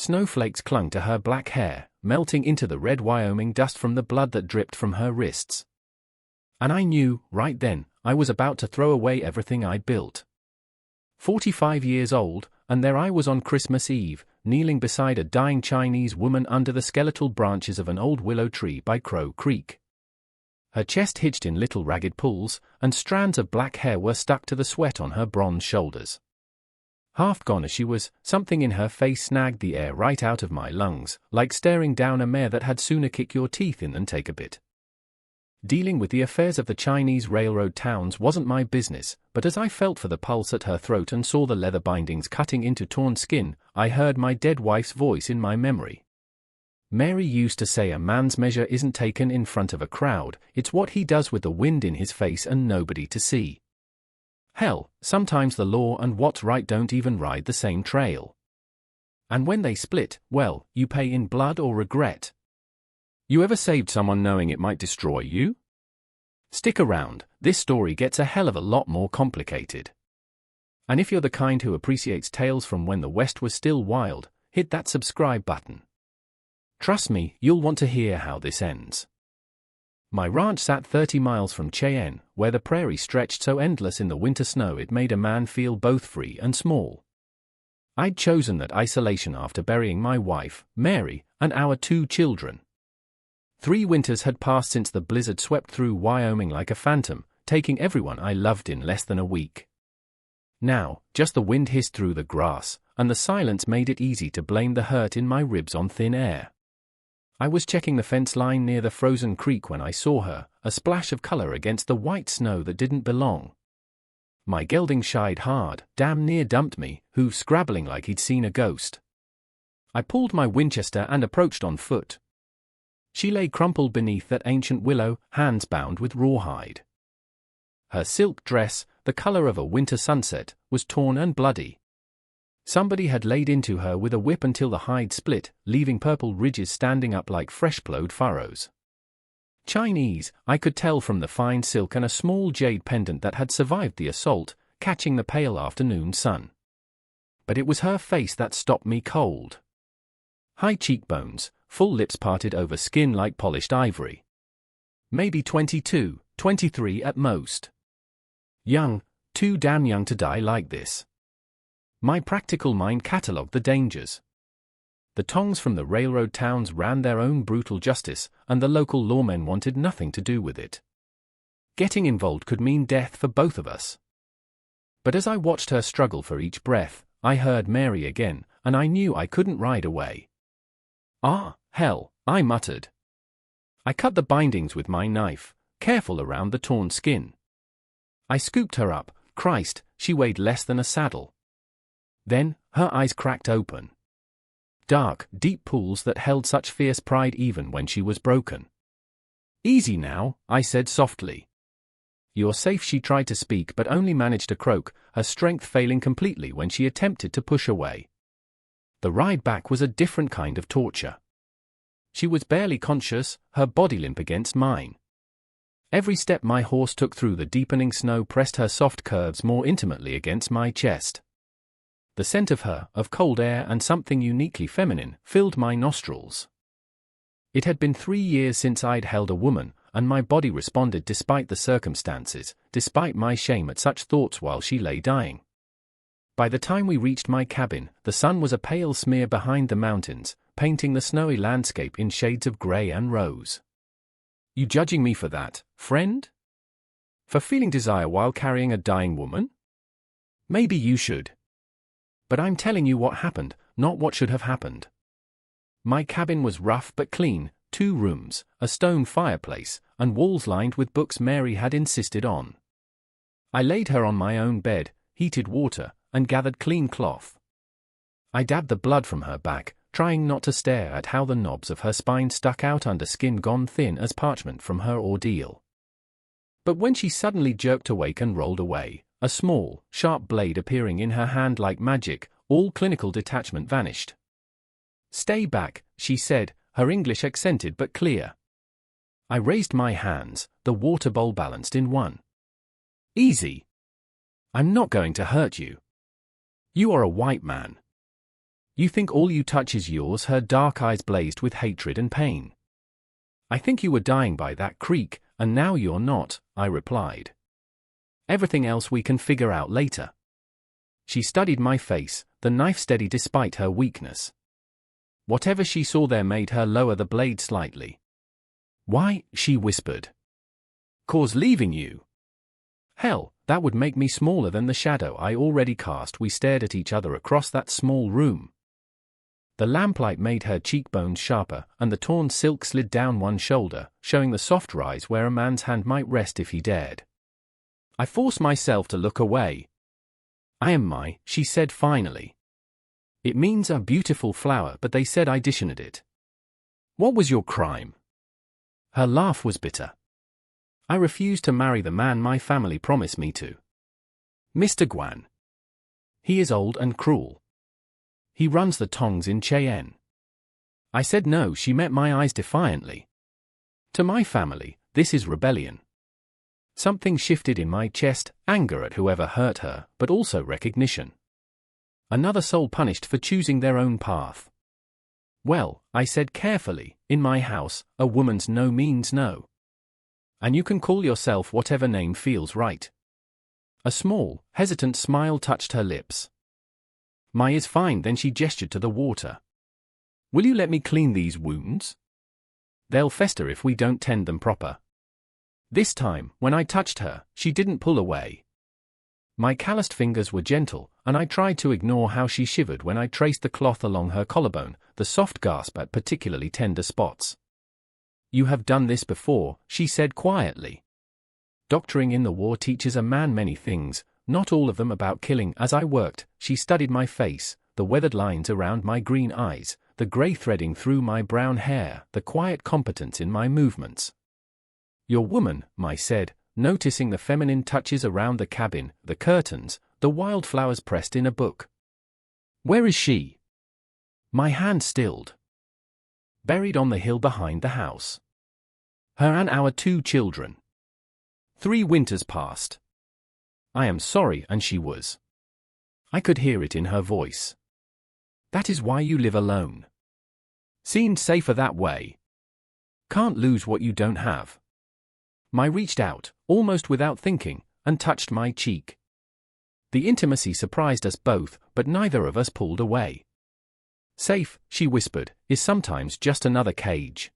Snowflakes clung to her black hair, melting into the red Wyoming dust from the blood that dripped from her wrists. And I knew, right then, I was about to throw away everything I'd built. 45 years old, and there I was on Christmas Eve, kneeling beside a dying Chinese woman under the skeletal branches of an old willow tree by Crow Creek. Her chest hitched in little ragged pulls, and strands of black hair were stuck to the sweat on her bronze shoulders. Half gone as she was, something in her face snagged the air right out of my lungs, like staring down a mare that had sooner kick your teeth in than take a bit. Dealing with the affairs of the Chinese railroad towns wasn't my business, but as I felt for the pulse at her throat and saw the leather bindings cutting into torn skin, I heard my dead wife's voice in my memory. Mary used to say a man's measure isn't taken in front of a crowd, it's what he does with the wind in his face and nobody to see. Hell, sometimes the law and what's right don't even ride the same trail. And when they split, well, you pay in blood or regret. You ever saved someone knowing it might destroy you? Stick around, this story gets a hell of a lot more complicated. And if you're the kind who appreciates tales from when the West was still wild, hit that subscribe button. Trust me, you'll want to hear how this ends. My ranch sat 30 miles from Cheyenne, where the prairie stretched so endless in the winter snow it made a man feel both free and small. I'd chosen that isolation after burying my wife, Mary, and our 2 children. 3 winters had passed since the blizzard swept through Wyoming like a phantom, taking everyone I loved in less than a week. Now, just the wind hissed through the grass, and the silence made it easy to blame the hurt in my ribs on thin air. I was checking the fence line near the frozen creek when I saw her, a splash of color against the white snow that didn't belong. My gelding shied hard, damn near dumped me, hooves scrabbling like he'd seen a ghost. I pulled my Winchester and approached on foot. She lay crumpled beneath that ancient willow, hands bound with rawhide. Her silk dress, the color of a winter sunset, was torn and bloody. Somebody had laid into her with a whip until the hide split, leaving purple ridges standing up like fresh-plowed furrows. Chinese, I could tell from the fine silk and a small jade pendant that had survived the assault, catching the pale afternoon sun. But it was her face that stopped me cold. High cheekbones, full lips parted over skin like polished ivory. Maybe 22, 23 at most. Young, too damn young to die like this. My practical mind catalogued the dangers. The tongs from the railroad towns ran their own brutal justice, and the local lawmen wanted nothing to do with it. Getting involved could mean death for both of us. But as I watched her struggle for each breath, I heard Mary again, and I knew I couldn't ride away. "Ah, hell," I muttered. I cut the bindings with my knife, careful around the torn skin. I scooped her up. Christ, she weighed less than a saddle. Then, her eyes cracked open. Dark, deep pools that held such fierce pride even when she was broken. "Easy now," I said softly. "You're safe," she tried to speak but only managed to croak, her strength failing completely when she attempted to push away. The ride back was a different kind of torture. She was barely conscious, her body limp against mine. Every step my horse took through the deepening snow pressed her soft curves more intimately against my chest. The scent of her, of cold air and something uniquely feminine, filled my nostrils. It had been 3 years since I'd held a woman, and my body responded despite the circumstances, despite my shame at such thoughts while she lay dying. By the time we reached my cabin, the sun was a pale smear behind the mountains, painting the snowy landscape in shades of gray and rose. "You judging me for that, friend? For feeling desire while carrying a dying woman? Maybe you should. But I'm telling you what happened, not what should have happened." My cabin was rough but clean, 2 rooms, a stone fireplace, and walls lined with books Mary had insisted on. I laid her on my own bed, heated water, and gathered clean cloth. I dabbed the blood from her back, trying not to stare at how the knobs of her spine stuck out under skin gone thin as parchment from her ordeal. But when she suddenly jerked awake and rolled away, a small, sharp blade appearing in her hand like magic, all clinical detachment vanished. "Stay back," she said, her English accented but clear. I raised my hands, the water bowl balanced in one. "Easy. I'm not going to hurt you. You are a white man. You think all you touch is yours? Her dark eyes blazed with hatred and pain. I think you were dying by that creek, and now you're not, I replied. Everything else we can figure out later. She studied my face, the knife steady despite her weakness. Whatever she saw there made her lower the blade slightly. Why, she whispered. 'Cause leaving you. Hell, that would make me smaller than the shadow I already cast. We stared at each other across that small room. The lamplight made her cheekbones sharper, and the torn silk slid down one shoulder, showing the soft rise where a man's hand might rest if he dared. I forced myself to look away. I am she said finally. It means a beautiful flower, but they said I dishonoured it. What was your crime? Her laugh was bitter. I refused to marry the man my family promised me to. Mr. Guan. He is old and cruel. He runs the tongs in Cheyenne. I said no. She met my eyes defiantly. To my family, this is rebellion. Something shifted in my chest, anger at whoever hurt her, but also recognition. Another soul punished for choosing their own path. Well, I said carefully, in my house, a woman's no means no. And you can call yourself whatever name feels right. A small, hesitant smile touched her lips. My is fine. Then she gestured to the water. Will you let me clean these wounds? They'll fester if we don't tend them proper. This time, when I touched her, she didn't pull away. My calloused fingers were gentle, and I tried to ignore how she shivered when I traced the cloth along her collarbone, the soft gasp at particularly tender spots. You have done this before, she said quietly. Doctoring in the war teaches a man many things, not all of them about killing. As I worked, she studied my face, the weathered lines around my green eyes, the grey threading through my brown hair, the quiet competence in my movements. Your woman, I said, noticing the feminine touches around the cabin, the curtains, the wildflowers pressed in a book. Where is she? My hand stilled. Buried on the hill behind the house. Her and our 2 children. 3 winters passed. I am sorry, and she was. I could hear it in her voice. That is why you live alone. Seemed safer that way. Can't lose what you don't have. I reached out, almost without thinking, and touched my cheek. The intimacy surprised us both, but neither of us pulled away. Safe, she whispered, is sometimes just another cage.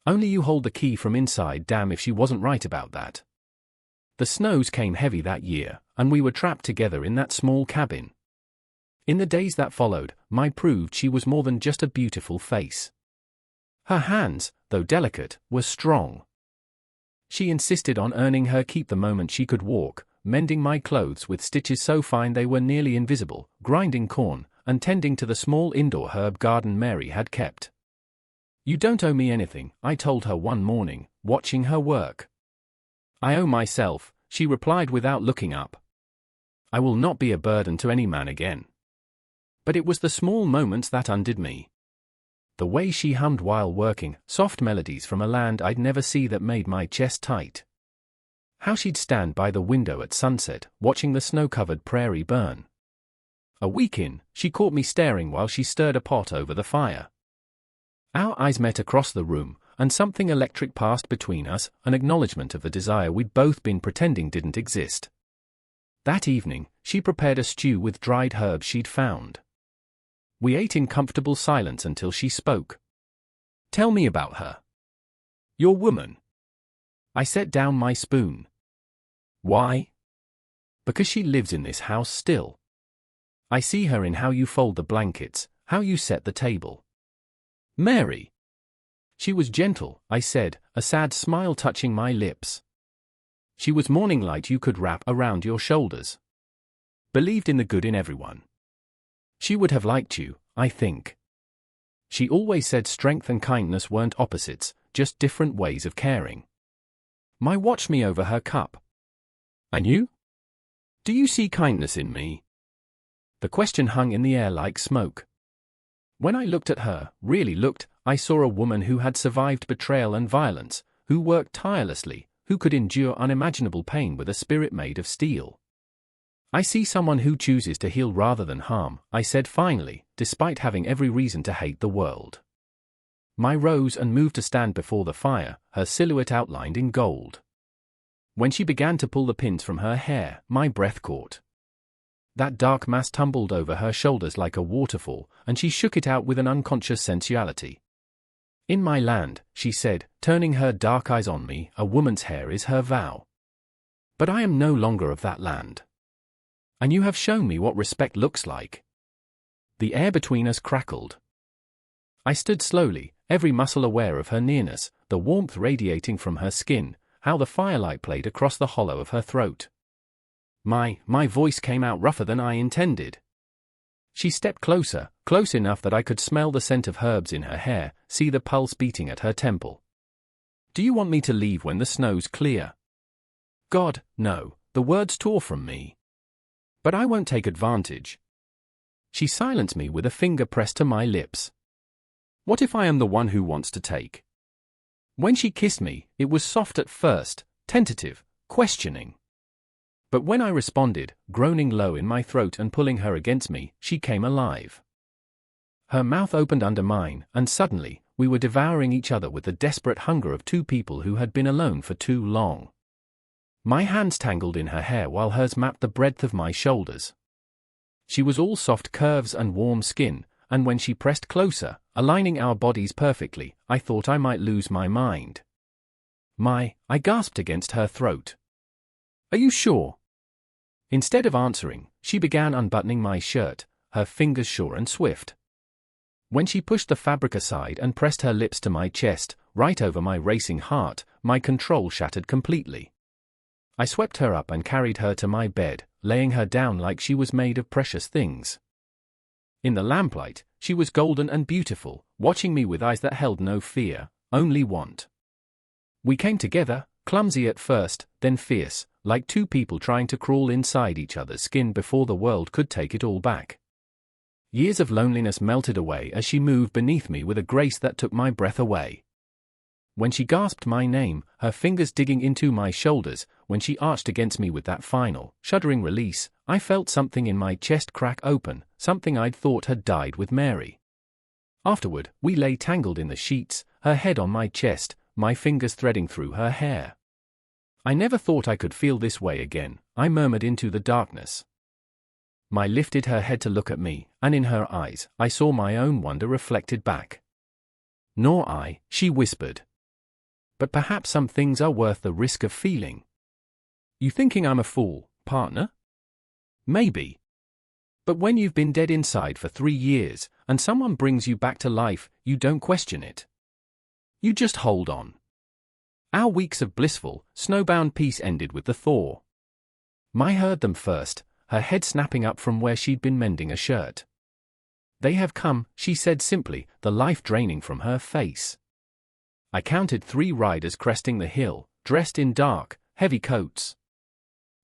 Only you hold the key from inside. Damn if she wasn't right about that. The snows came heavy that year, and we were trapped together in that small cabin. In the days that followed, I proved she was more than just a beautiful face. Her hands, though delicate, were strong. She insisted on earning her keep the moment she could walk, mending my clothes with stitches so fine they were nearly invisible, grinding corn, and tending to the small indoor herb garden Mary had kept. You don't owe me anything, I told her one morning, watching her work. I owe myself, she replied without looking up. I will not be a burden to any man again. But it was the small moments that undid me. The way she hummed while working, soft melodies from a land I'd never see, that made my chest tight. How she'd stand by the window at sunset, watching the snow-covered prairie burn. A week in, she caught me staring while she stirred a pot over the fire. Our eyes met across the room, and something electric passed between us, an acknowledgement of the desire we'd both been pretending didn't exist. That evening, she prepared a stew with dried herbs she'd found. We ate in comfortable silence until she spoke. Tell me about her. Your woman. I set down my spoon. Why? Because she lives in this house still. I see her in how you fold the blankets, how you set the table. Mary. She was gentle, I said, a sad smile touching my lips. She was morning light you could wrap around your shoulders. Believed in the good in everyone. She would have liked you, I think. She always said strength and kindness weren't opposites, just different ways of caring. My watched me over her cup. And you? Do you see kindness in me? The question hung in the air like smoke. When I looked at her, really looked, I saw a woman who had survived betrayal and violence, who worked tirelessly, who could endure unimaginable pain with a spirit made of steel. I see someone who chooses to heal rather than harm, I said finally, despite having every reason to hate the world. Mai rose and moved to stand before the fire, her silhouette outlined in gold. When she began to pull the pins from her hair, my breath caught. That dark mass tumbled over her shoulders like a waterfall, and she shook it out with an unconscious sensuality. In my land, she said, turning her dark eyes on me, a woman's hair is her vow. But I am no longer of that land. And you have shown me what respect looks like. The air between us crackled. I stood slowly, every muscle aware of her nearness, the warmth radiating from her skin, how the firelight played across the hollow of her throat. My voice came out rougher than I intended. She stepped closer, close enough that I could smell the scent of herbs in her hair, see the pulse beating at her temple. Do you want me to leave when the snow's clear? God, no, the words tore from me. But I won't take advantage. She silenced me with a finger pressed to my lips. What if I am the one who wants to take? When she kissed me, it was soft at first, tentative, questioning. But when I responded, groaning low in my throat and pulling her against me, she came alive. Her mouth opened under mine, and suddenly, we were devouring each other with the desperate hunger of two people who had been alone for too long. My hands tangled in her hair while hers mapped the breadth of my shoulders. She was all soft curves and warm skin, and when she pressed closer, aligning our bodies perfectly, I thought I might lose my mind. I gasped against her throat. Are you sure? Instead of answering, she began unbuttoning my shirt, her fingers sure and swift. When she pushed the fabric aside and pressed her lips to my chest, right over my racing heart, my control shattered completely. I swept her up and carried her to my bed, laying her down like she was made of precious things. In the lamplight, she was golden and beautiful, watching me with eyes that held no fear, only want. We came together, clumsy at first, then fierce, like two people trying to crawl inside each other's skin before the world could take it all back. Years of loneliness melted away as she moved beneath me with a grace that took my breath away. When she gasped my name, her fingers digging into my shoulders, when she arched against me with that final, shuddering release, I felt something in my chest crack open, something I'd thought had died with Mary. Afterward, we lay tangled in the sheets, her head on my chest, my fingers threading through her hair. I never thought I could feel this way again, I murmured into the darkness. Mai lifted her head to look at me, and in her eyes, I saw my own wonder reflected back. Nor I, she whispered. But perhaps some things are worth the risk of feeling. You thinking I'm a fool, partner? Maybe. But when you've been dead inside for 3 years, and someone brings you back to life, you don't question it. You just hold on. Our weeks of blissful, snowbound peace ended with the thaw. Mai heard them first, her head snapping up from where she'd been mending a shirt. They have come, she said simply, the life draining from her face. I counted 3 riders cresting the hill, dressed in dark, heavy coats.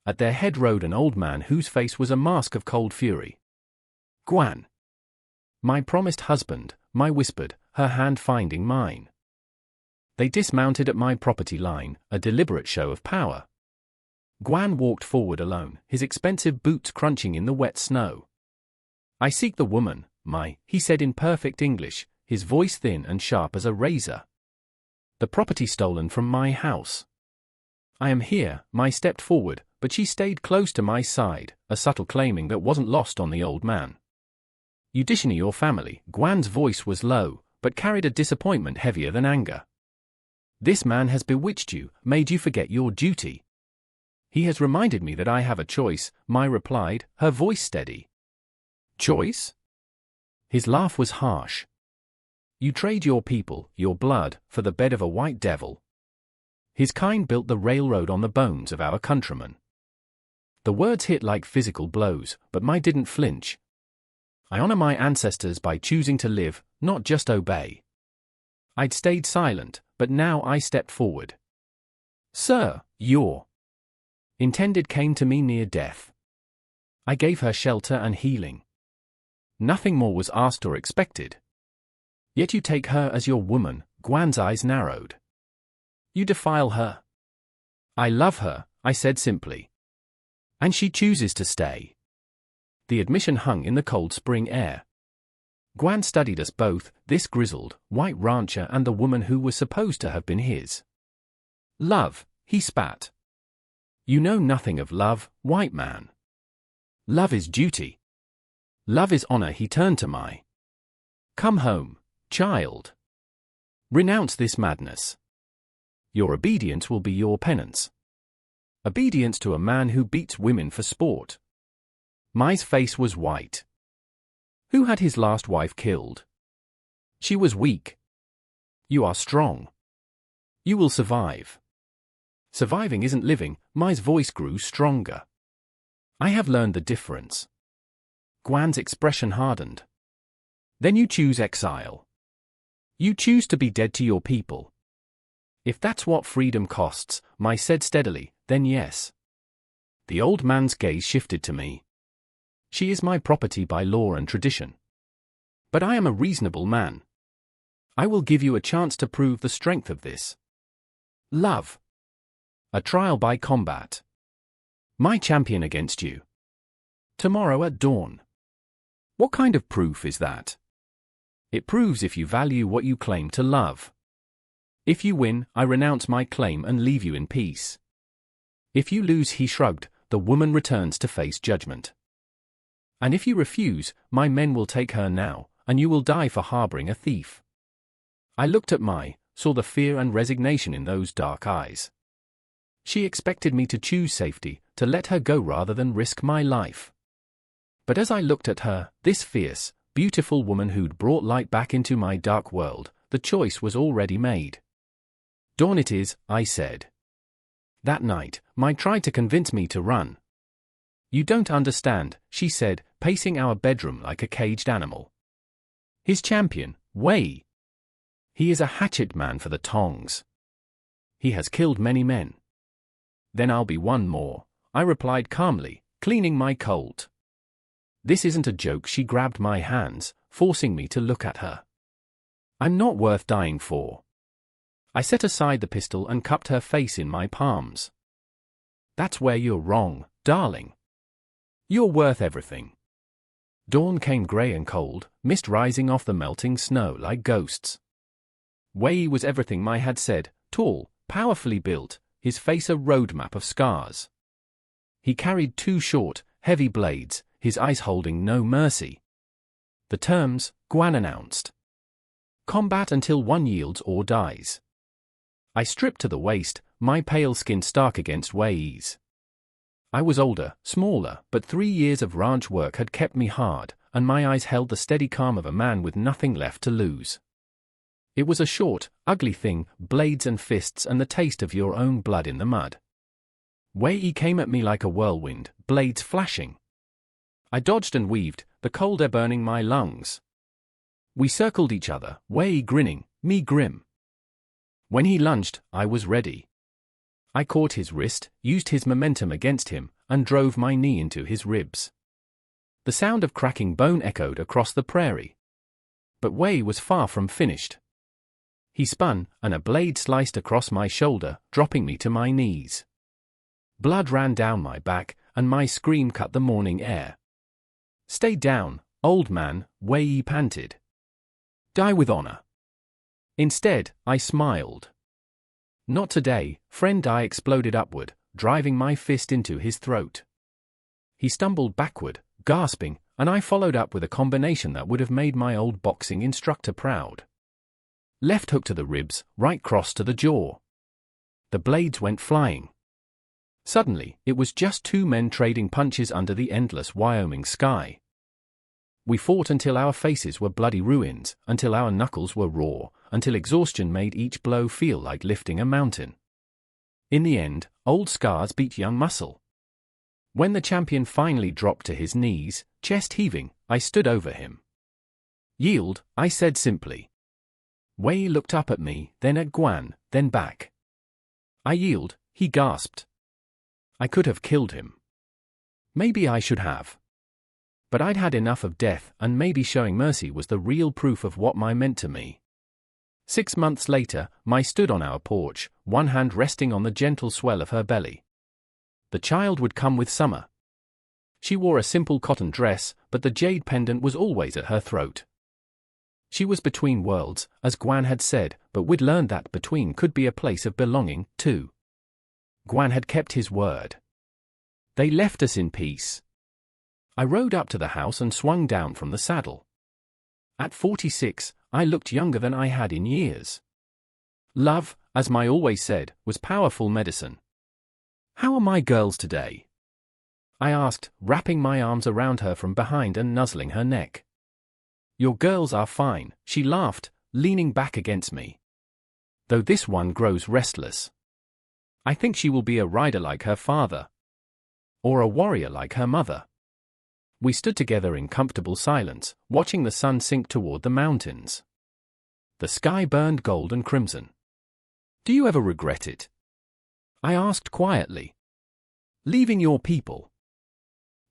At their head rode an old man whose face was a mask of cold fury. Guan. My promised husband, Mai whispered, her hand finding mine. They dismounted at my property line, a deliberate show of power. Guan walked forward alone, his expensive boots crunching in the wet snow. I seek the woman, Mai, he said in perfect English, his voice thin and sharp as a razor. The property stolen from my house. I am here, Mai stepped forward, but she stayed close to my side, a subtle claiming that wasn't lost on the old man. You dishing your family, Guan's voice was low, but carried a disappointment heavier than anger. This man has bewitched you, made you forget your duty. He has reminded me that I have a choice, Mai replied, her voice steady. Choice? His laugh was harsh. You trade your people, your blood, for the bed of a white devil. His kind built the railroad on the bones of our countrymen. The words hit like physical blows, but Mai didn't flinch. I honor my ancestors by choosing to live, not just obey. I'd stayed silent, but now I stepped forward. Sir, your intended came to me near death. I gave her shelter and healing. Nothing more was asked or expected. Yet you take her as your woman, Guan's eyes narrowed. You defile her. I love her, I said simply. And she chooses to stay. The admission hung in the cold spring air. Guan studied us both, this grizzled, white rancher and the woman who was supposed to have been his. Love, he spat. You know nothing of love, white man. Love is duty. Love is honor. He turned to my. Come home, child. Renounce this madness. Your obedience will be your penance. Obedience to a man who beats women for sport. Mai's face was white. Who had his last wife killed? She was weak. You are strong. You will survive. Surviving isn't living. Mai's voice grew stronger. I have learned the difference. Guan's expression hardened. Then you choose exile. You choose to be dead to your people. If that's what freedom costs, Mai said steadily, then yes. The old man's gaze shifted to me. She is my property by law and tradition. But I am a reasonable man. I will give you a chance to prove the strength of this. Love. A trial by combat. My champion against you. Tomorrow at dawn. What kind of proof is that? It proves if you value what you claim to love. If you win, I renounce my claim and leave you in peace. If you lose, he shrugged, the woman returns to face judgment. And if you refuse, my men will take her now, and you will die for harboring a thief. I looked at Mai, saw the fear and resignation in those dark eyes. She expected me to choose safety, to let her go rather than risk my life. But as I looked at her, this fierce, beautiful woman who'd brought light back into my dark world, the choice was already made. Dawn it is, I said. That night, Mai tried to convince me to run. You don't understand, she said, pacing our bedroom like a caged animal. His champion, Wei. He is a hatchet man for the tongs. He has killed many men. Then I'll be one more, I replied calmly, cleaning my colt. This isn't a joke. She grabbed my hands, forcing me to look at her. I'm not worth dying for. I set aside the pistol and cupped her face in my palms. That's where you're wrong, darling. You're worth everything. Dawn came grey and cold, mist rising off the melting snow like ghosts. Wei was everything Mai had said, tall, powerfully built, his face a roadmap of scars. He carried 2 short, heavy blades, his eyes holding no mercy. The terms, Guan announced. Combat until one yields or dies. I stripped to the waist, my pale skin stark against Wei's. I was older, smaller, but 3 years of ranch work had kept me hard, and my eyes held the steady calm of a man with nothing left to lose. It was a short, ugly thing, blades and fists and the taste of your own blood in the mud. Wei came at me like a whirlwind, blades flashing. I dodged and weaved, the cold air burning my lungs. We circled each other, Wei grinning, me grim. When he lunged, I was ready. I caught his wrist, used his momentum against him, and drove my knee into his ribs. The sound of cracking bone echoed across the prairie. But Wei was far from finished. He spun, and a blade sliced across my shoulder, dropping me to my knees. Blood ran down my back, and my scream cut the morning air. Stay down, old man, Wei panted. Die with honor. Instead, I smiled. Not today, friend. I exploded upward, driving my fist into his throat. He stumbled backward, gasping, and I followed up with a combination that would have made my old boxing instructor proud. Left hook to the ribs, right cross to the jaw. The blades went flying. Suddenly, it was just 2 men trading punches under the endless Wyoming sky. We fought until our faces were bloody ruins, until our knuckles were raw, until exhaustion made each blow feel like lifting a mountain. In the end, old scars beat young muscle. When the champion finally dropped to his knees, chest heaving, I stood over him. Yield, I said simply. Wei looked up at me, then at Guan, then back. I yield, he gasped. I could have killed him. Maybe I should have. But I'd had enough of death, and maybe showing mercy was the real proof of what Mai meant to me. 6 months later, Mai stood on our porch, one hand resting on the gentle swell of her belly. The child would come with summer, She wore a simple cotton dress, but the jade pendant was always at her throat. She was between worlds, as Guan had said, but we'd learned that between could be a place of belonging, too. Guan had kept his word. They left us in peace. I rode up to the house and swung down from the saddle. At 46, I looked younger than I had in years. Love, as Mai always said, was powerful medicine. "How are my girls today?" I asked, wrapping my arms around her from behind and nuzzling her neck. "Your girls are fine," she laughed, leaning back against me. "Though this one grows restless. I think she will be a rider like her father. Or a warrior like her mother." We stood together in comfortable silence, watching the sun sink toward the mountains. The sky burned gold and crimson. "Do you ever regret it?" I asked quietly. "Leaving your people?"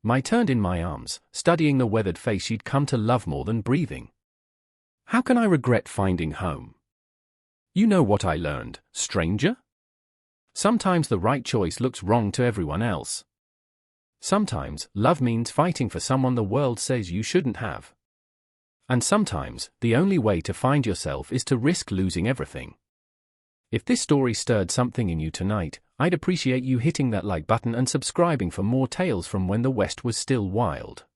Mai turned in my arms, studying the weathered face she'd come to love more than breathing. "How can I regret finding home? You know what I learned, stranger? Sometimes the right choice looks wrong to everyone else. Sometimes love means fighting for someone the world says you shouldn't have. And sometimes the only way to find yourself is to risk losing everything." If this story stirred something in you tonight, I'd appreciate you hitting that like button and subscribing for more tales from when the West was still wild.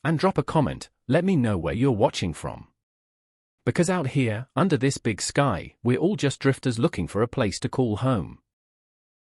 And drop a comment, let me know where you're watching from. Because out here, under this big sky, we're all just drifters looking for a place to call home.